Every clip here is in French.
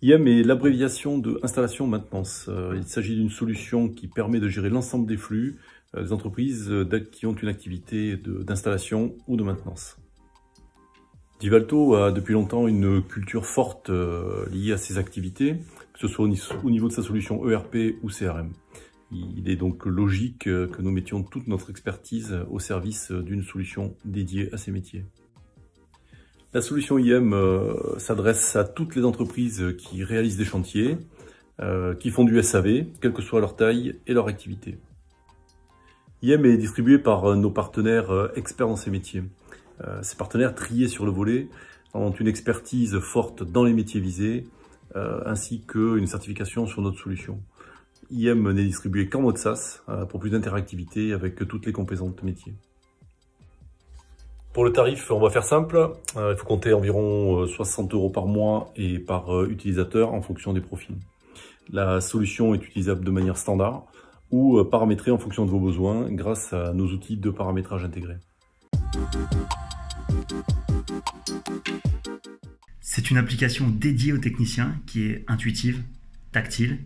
IM est l'abréviation de installation maintenance. Il s'agit d'une solution qui permet de gérer l'ensemble des flux des entreprises qui ont une activité d'installation ou de maintenance. Divalto a depuis longtemps une culture forte liée à ses activités, que ce soit au niveau de sa solution ERP ou CRM. Il est donc logique que nous mettions toute notre expertise au service d'une solution dédiée à ces métiers. La solution IM s'adresse à toutes les entreprises qui réalisent des chantiers, qui font du SAV, quelle que soit leur taille et leur activité. IM est distribué par nos partenaires experts dans ces métiers. Ces partenaires triés sur le volet ont une expertise forte dans les métiers visés, ainsi qu'une certification sur notre solution. IM n'est distribué qu'en mode SaaS, pour plus d'interactivité avec toutes les composantes métiers. Pour le tarif, on va faire simple. Il faut compter environ 60 € par mois et par utilisateur en fonction des profils. La solution est utilisable de manière standard ou paramétrée en fonction de vos besoins grâce à nos outils de paramétrage intégrés. C'est une application dédiée aux techniciens qui est intuitive, tactile,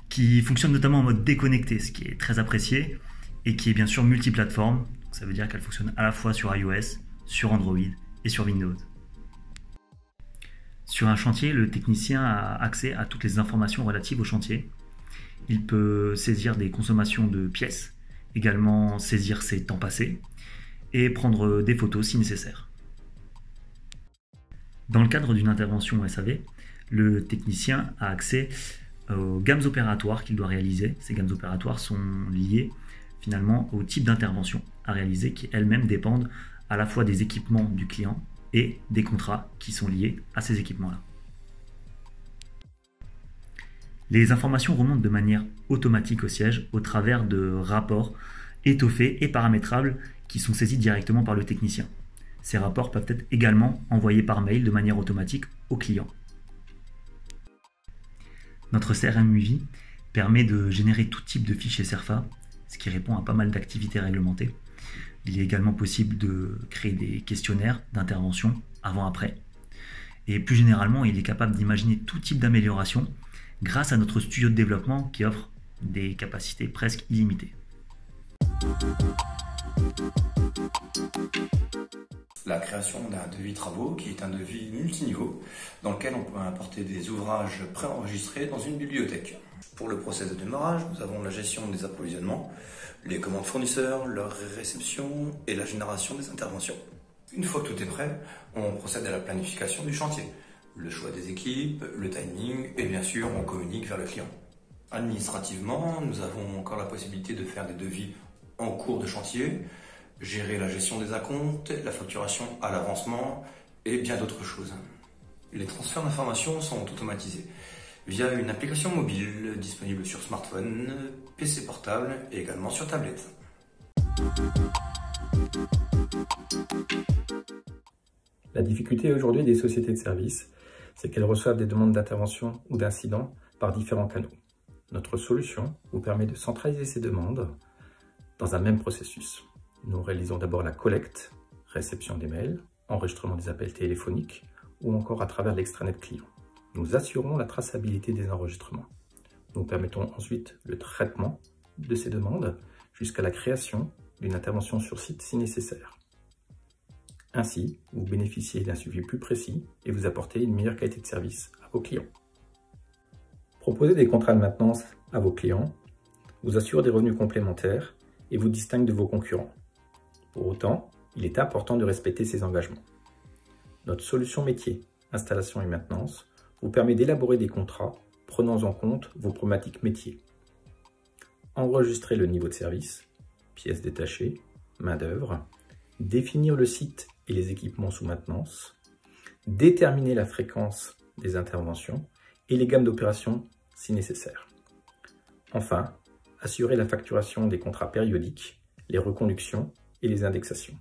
qui fonctionne notamment en mode déconnecté, ce qui est très apprécié, et qui est bien sûr multiplateforme. Ça veut dire qu'elle fonctionne à la fois sur iOS, sur Android et sur Windows. Sur un chantier, le technicien a accès à toutes les informations relatives au chantier. Il peut saisir des consommations de pièces, également saisir ses temps passés et prendre des photos si nécessaire. Dans le cadre d'une intervention SAV, le technicien a accès aux gammes opératoires qu'il doit réaliser. Ces gammes opératoires sont liées finalement au type d'intervention à réaliser qui elles-mêmes dépendent à la fois des équipements du client et des contrats qui sont liés à ces équipements-là. Les informations remontent de manière automatique au siège au travers de rapports étoffés et paramétrables qui sont saisis directement par le technicien. Ces rapports peuvent être également envoyés par mail de manière automatique au client. Notre CRM UV permet de générer tout type de fichiers CERFA, ce qui répond à pas mal d'activités réglementées. Il est également possible de créer des questionnaires d'intervention avant-après. Et plus généralement, il est capable d'imaginer tout type d'amélioration grâce à notre studio de développement qui offre des capacités presque illimitées. La création d'un devis travaux qui est un devis multiniveau dans lequel on peut importer des ouvrages préenregistrés dans une bibliothèque. Pour le process de démarrage, nous avons la gestion des approvisionnements, les commandes fournisseurs, leur réception et la génération des interventions. Une fois que tout est prêt, on procède à la planification du chantier, le choix des équipes, le timing et bien sûr on communique vers le client. Administrativement, nous avons encore la possibilité de faire des devis en cours de chantier, gérer la gestion des acomptes, la facturation à l'avancement et bien d'autres choses. Les transferts d'informations sont automatisés via une application mobile disponible sur smartphone, PC portable et également sur tablette. La difficulté aujourd'hui des sociétés de services, c'est qu'elles reçoivent des demandes d'intervention ou d'incidents par différents canaux. Notre solution vous permet de centraliser ces demandes dans un même processus. Nous réalisons d'abord la collecte, réception des mails, enregistrement des appels téléphoniques ou encore à travers l'extranet client. Nous assurons la traçabilité des enregistrements. Nous permettons ensuite le traitement de ces demandes jusqu'à la création d'une intervention sur site si nécessaire. Ainsi, vous bénéficiez d'un suivi plus précis et vous apportez une meilleure qualité de service à vos clients. Proposer des contrats de maintenance à vos clients vous assure des revenus complémentaires et vous distingue de vos concurrents. Pour autant, il est important de respecter ces engagements. Notre solution métier, installation et maintenance, vous permet d'élaborer des contrats prenant en compte vos problématiques métiers. Enregistrer le niveau de service, pièces détachées, main-d'œuvre, définir le site et les équipements sous maintenance, déterminer la fréquence des interventions et les gammes d'opérations si nécessaire. Enfin, assurer la facturation des contrats périodiques, les reconductions et les indexations.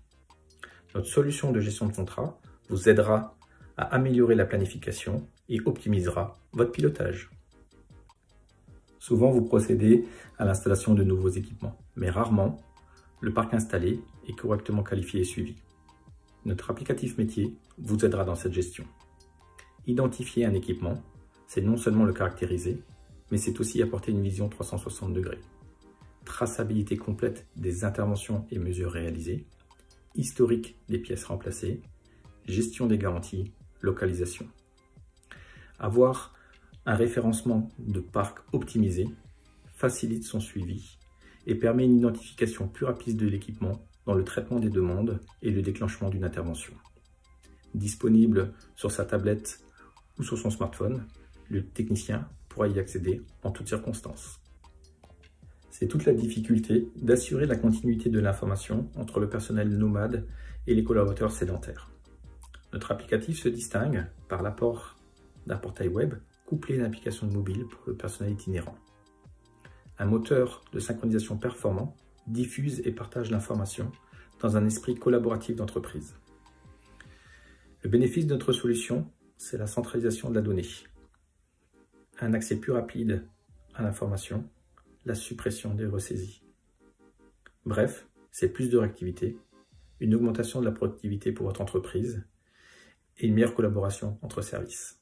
Notre solution de gestion de contrat vous aidera à améliorer la planification et optimisera votre pilotage. Souvent, vous procédez à l'installation de nouveaux équipements, mais rarement, le parc installé est correctement qualifié et suivi. Notre applicatif métier vous aidera dans cette gestion. Identifiez un équipement, c'est non seulement le caractériser, mais c'est aussi apporter une vision 360 degrés. Traçabilité complète des interventions et mesures réalisées, historique des pièces remplacées, gestion des garanties, localisation. Avoir un référencement de parc optimisé facilite son suivi et permet une identification plus rapide de l'équipement dans le traitement des demandes et le déclenchement d'une intervention. Disponible sur sa tablette ou sur son smartphone, le technicien pourra y accéder en toutes circonstances. C'est toute la difficulté d'assurer la continuité de l'information entre le personnel nomade et les collaborateurs sédentaires. Notre applicatif se distingue par l'apport d'un portail web couplé à une application mobile pour le personnel itinérant. Un moteur de synchronisation performant diffuse et partage l'information dans un esprit collaboratif d'entreprise. Le bénéfice de notre solution, c'est la centralisation de la donnée, un accès plus rapide à l'information, la suppression des ressaisies. Bref, c'est plus de réactivité, une augmentation de la productivité pour votre entreprise et une meilleure collaboration entre services.